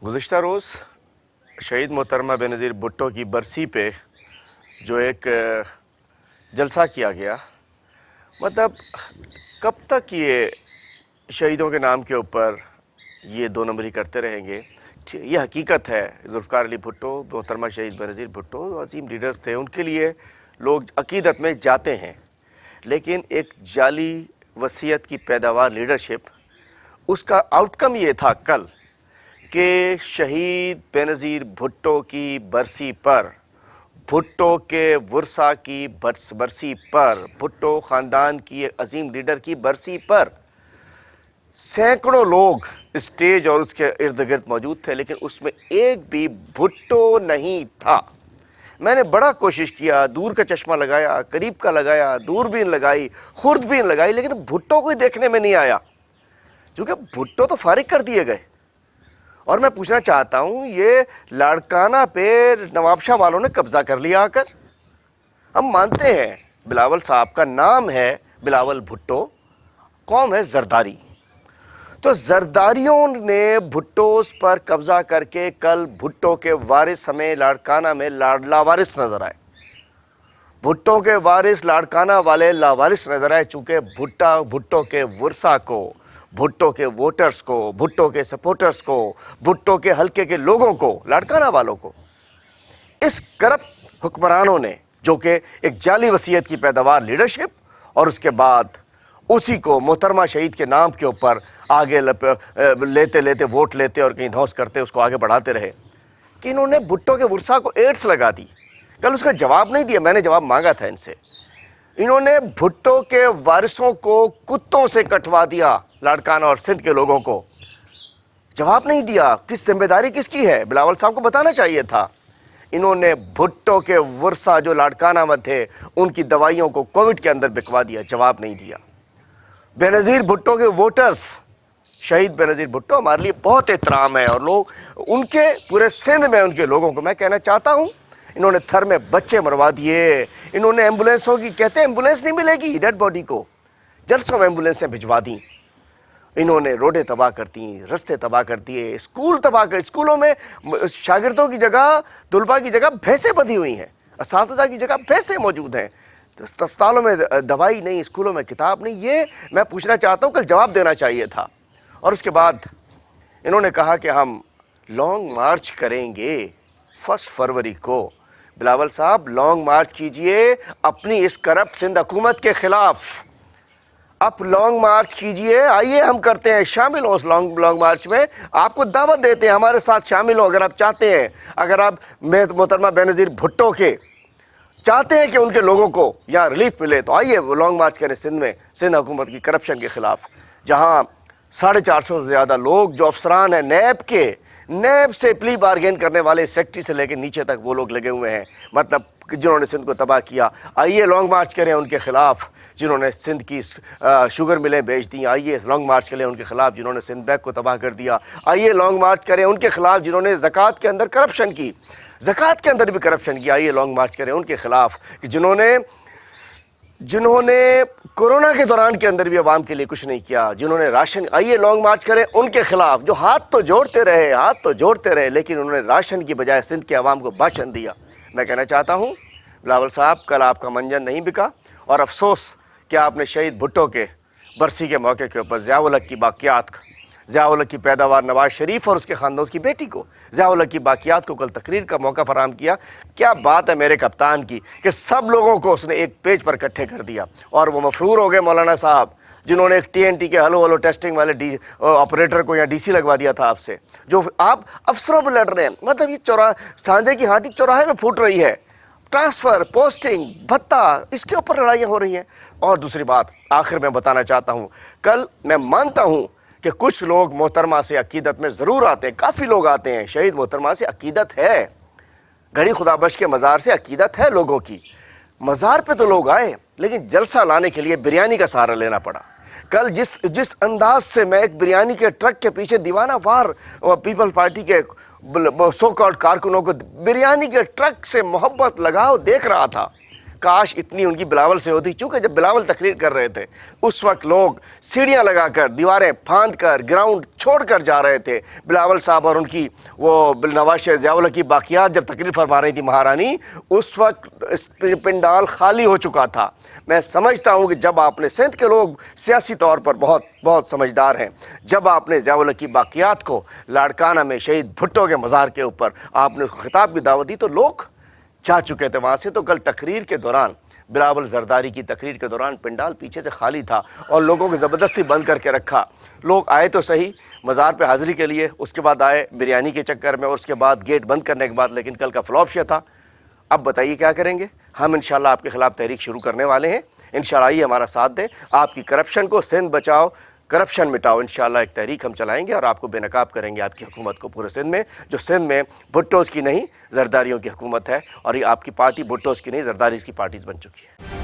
गुज़िश्ता रोज़ शहीद मोहतरमा बेनज़ीर भुट्टो की बरसी पे जो एक जलसा किया गया, मतलब कब तक ये शहीदों के नाम के ऊपर ये दो नंबरी करते रहेंगे। ये हकीकत है, ज़ुल्फ़िकार अली भुट्टो, मोहतरमा शहीद बेनज़ीर भुट्टो अजीम लीडर्स थे, उनके लिए लोग अक़ीदत में जाते हैं, लेकिन एक जाली वसीयत की पैदावार लीडरशिप, उसका आउटकम ये था कल कि शहीद बेनज़ीर भुट्टो की बरसी पर, भुट्टो के वर्सा की बरसी पर, भुट्टो ख़ानदान की अजीम लीडर की बरसी पर सैकड़ों लोग स्टेज और उसके इर्द गिर्द मौजूद थे, लेकिन उसमें एक भी भुट्टो नहीं था। मैंने बड़ा कोशिश किया, दूर का चश्मा लगाया, करीब का लगाया, दूरबीन लगाई, खुर्दबीन लगाई, लेकिन भुट्टो कोई देखने में नहीं आया, क्योंकि भुट्टो तो फारिग कर दिए गए। और मैं पूछना चाहता हूँ, ये लाड़काना पे नवाब शाह वालों ने कब्ज़ा कर लिया आकर। हम मानते हैं बिलावल साहब का नाम है बिलावल भुट्टो, कौम है जरदारी, तो जरदारियों ने भुट्टोस पर कब्ज़ा करके कल भुट्टो के वारिस हमें लाड़काना में लावारिस नज़र आए। भुट्टो के वारिस लाड़काना वाले लावारिस नज़र आए, चूँकि भुट्टो के वर्सा को, भुट्टो के वोटर्स को, भुट्टो के सपोर्टर्स को, भुट्टो के हल्के के लोगों को, लाड़काना वालों को इस करप्ट हुक्मरानों ने, जो कि एक जाली वसीयत की पैदावार लीडरशिप, और उसके बाद उसी को मोहतरमा शहीद के नाम के ऊपर आगे लेते लेते वोट लेते और कहीं धौंस करते उसको आगे बढ़ाते रहे, कि इन्होंने भुट्टो के वर्सा को एड्स लगा दी। कल उसका जवाब नहीं दिया, मैंने जवाब मांगा था इनसे। इन्होंने भुट्टो के वारिसों को कुत्तों से कटवा दिया, लाड़काना और सिंध के लोगों को जवाब नहीं दिया। किस जिम्मेदारी किसकी है, बिलावल साहब को बताना चाहिए था। इन्होंने भुट्टो के वर्सा जो लाड़काना में थे उनकी दवाइयों को कोविड के अंदर बिकवा दिया, जवाब नहीं दिया। बेनज़ीर भुट्टो के वोटर्स, शहीद बेनज़ीर भुट्टो हमारे लिए बहुत एहतराम है, और लोग उनके पूरे सिंध में उनके लोगों को मैं कहना चाहता हूँ, इन्होंने थर में बच्चे मरवा दिए, इन्होंने एम्बुलेंसों की, कहते हैं एम्बुलेंस नहीं मिलेगी डेड बॉडी को, जलसों में एम्बुलेंसें भिजवा दी। इन्होंने रोडें तबाह कर दी, रस्ते तबाह कर दिए, स्कूल तबाह कर, स्कूलों में शागिर्दों की जगह, तुलबा की जगह भैंसें बंधी हुई हैं, असातिज़ा की जगह भैंसें मौजूद हैं, अस्पतालों में दवाई नहीं, स्कूलों में किताब नहीं। ये मैं पूछना चाहता हूँ, कल जवाब देना चाहिए था। और उसके बाद इन्होंने कहा कि हम लॉन्ग मार्च करेंगे 1 फरवरी को। बिलावल साहब, लॉन्ग मार्च कीजिए अपनी इस करप्ट सिंध हुकूमत के ख़िलाफ़, आप लॉन्ग मार्च कीजिए, आइए हम करते हैं, शामिल हो उस लॉन्ग मार्च में, आपको दावत देते हैं, हमारे साथ शामिल हो अगर आप चाहते हैं, अगर आप मोहतरमा बेनज़ीर भुट्टो के चाहते हैं कि उनके लोगों को यहाँ रिलीफ मिले, तो आइए वो लॉन्ग मार्च करें सिंध में, सिंध हुकूमत की करप्शन के ख़िलाफ़, जहाँ 450 से ज़्यादा लोग जो अफसरान हैं नैब से प्ली बारगेन करने वाले सेक्रेटरी से लेकर नीचे तक वो लोग लगे हुए हैं, मतलब जिन्होंने सिंध को तबाह किया। आइए लॉन्ग मार्च करें उनके ख़िलाफ़ जिन्होंने सिंध की शुगर मिलें बेच दी, आइए लॉन्ग मार्च करें उनके ख़िलाफ़ जिन्होंने सिंध बैंक को तबाह कर दिया, आइए लॉन्ग मार्च करें उनके ख़िलाफ़ जिन्होंने ज़कात के अंदर करप्शन की, ज़कात के अंदर भी करप्शन किया, आइए लॉन्ग मार्च करें उनके ख़िलाफ़ कि जिन्होंने कोरोना के दौरान के अंदर भी आवाम के लिए कुछ नहीं किया, जिन्होंने राशन, आइए लॉन्ग मार्च करें उनके ख़िलाफ़ जो हाथ तो जोड़ते रहे, लेकिन उन्होंने राशन की बजाय सिंध के आवाम को भाषण दिया। मैं कहना चाहता हूँ बिलावल साहब, कल आपका मंजर नहीं बिका, और अफसोस कि आपने शहीद भुट्टो के बरसी के मौके के ऊपर ज़िया-उल हक की बाक़ियात, ज़िया-उल हक की पैदावार नवाज शरीफ और उसके ख़ानदान की बेटी को, ज़िया-उल हक की बाक़ियात को कल तकरीर का मौका फराहम किया। क्या बात है मेरे कप्तान की कि सब लोगों को उसने एक पेज पर इकट्ठे कर दिया, और वो मफरूर हो गए मौलाना साहब जिन्होंने एक TNT के हलो टेस्टिंग वाले ऑपरेटर को या DC लगवा दिया था आपसे, जो आप अफसरों पर लड़ रहे हैं। मतलब ये सांझे की हांडी चौराहे में फूट रही है, ट्रांसफ़र, पोस्टिंग, भत्ता, इसके ऊपर लड़ाइयाँ हो रही हैं। और दूसरी बात आखिर में बताना चाहता हूँ, कल मैं मानता हूँ कि कुछ लोग मोहतरमा से अकीदत में ज़रूर आते हैं, काफ़ी लोग आते हैं, शहीद मोहतरमा से अकीदत है, घड़ी खुदाबख्श के मज़ार से अकीदत है लोगों की, मज़ार पे तो लोग आए, लेकिन जलसा लाने के लिए बिरयानी का सहारा लेना पड़ा। कल जिस अंदाज से मैं एक बिरयानी के ट्रक के पीछे दीवाना वार पीपल्स पार्टी के सो कॉल्ड कारकुनों को बिरयानी के ट्रक से मोहब्बत लगाओ देख रहा था, کاش اتنی ان کی بلاول سے ہوتی، چونکہ جب بلاول تقریر کر رہے تھے اس وقت لوگ سیڑھیاں لگا کر، دیواریں پھاند کر، گراؤنڈ چھوڑ کر جا رہے تھے۔ بلاول صاحب اور ان کی وہ نواز شاہ ضیاء الحق کی باقیات جب تقریر فرما رہی تھی مہارانی، اس وقت پنڈال خالی ہو چکا تھا۔ میں سمجھتا ہوں کہ جب آپ نے، سندھ کے لوگ سیاسی طور پر بہت سمجھدار ہیں، جب آپ نے ضیاء الحق کی باقیات کو لاڑکانہ میں شہید بھٹو کے مزار کے اوپر آپ نے خطاب کی دعوت دی تو لوگ جا چکے تھے وہاں سے۔ تو کل تقریر کے دوران، بلاول زرداری کی تقریر کے دوران پنڈال پیچھے سے خالی تھا اور لوگوں کو زبردستی بند کر کے رکھا۔ لوگ آئے تو صحیح مزار پہ حاضری کے لیے، اس کے بعد آئے بریانی کے چکر میں، اور اس کے بعد گیٹ بند کرنے کے بعد، لیکن کل کا فلاپ شو تھا۔ اب بتائیے کیا کریں گے؟ ہم انشاءاللہ آپ کے خلاف تحریک شروع کرنے والے ہیں۔ انشاءاللہ آئیے ہمارا ساتھ دیں، آپ کی کرپشن کو، سندھ بچاؤ کرپشن مٹاؤ، انشاءاللہ ایک تحریک ہم چلائیں گے اور آپ کو بے نقاب کریں گے آپ کی حکومت کو پورے سندھ میں، جو سندھ میں بھٹوز کی نہیں زرداریوں کی حکومت ہے، اور یہ آپ کی پارٹی بھٹوز کی نہیں زرداریز کی پارٹیز بن چکی ہے۔